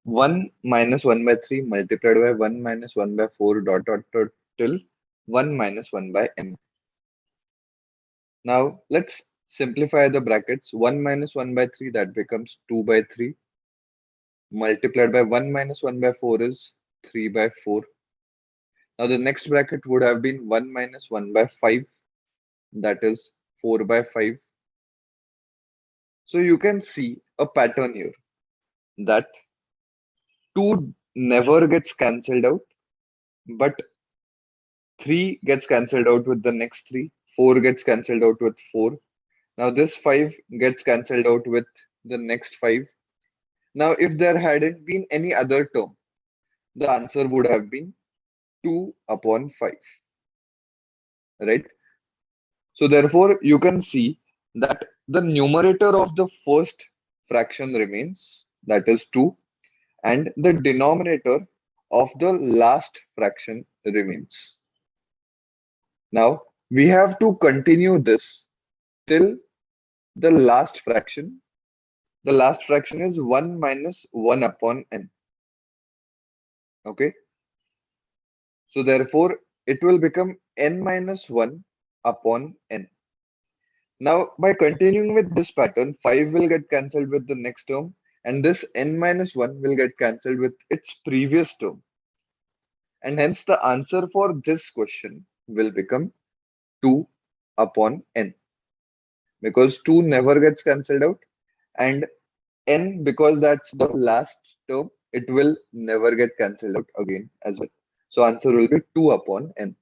1 minus 1 by 3 multiplied by 1 minus 1 by 4 dot dot dot till 1 minus 1 by n. Now let's simplify the brackets. 1 minus 1 by 3, that becomes 2 by 3, multiplied by 1 minus 1 by 4 is 3 by 4. Now the next bracket would have been 1 minus 1 by 5, that is 4 by 5. So you can see a pattern here that 2 never gets cancelled out, but 3 gets cancelled out with the next 3, 4 gets cancelled out with 4. Now this 5 gets cancelled out with the next 5. Now if there hadn't been any other term, the answer would have been 2 upon 5, right? So therefore you can see that the numerator of the first fraction remains, that is 2, and the denominator of the last fraction remains. Now we have to continue this till the last fraction. The last fraction is 1 minus 1 upon n. Okay. So therefore it will become n minus 1 upon n. Now by continuing with this pattern, 5 will get cancelled with the next term, and this n minus 1 will get cancelled with its previous term. And hence the answer for this question will become 2 upon n, because 2 never gets cancelled out, and n, because that's the last term, it will never get cancelled out again as well. So answer will be 2 upon n.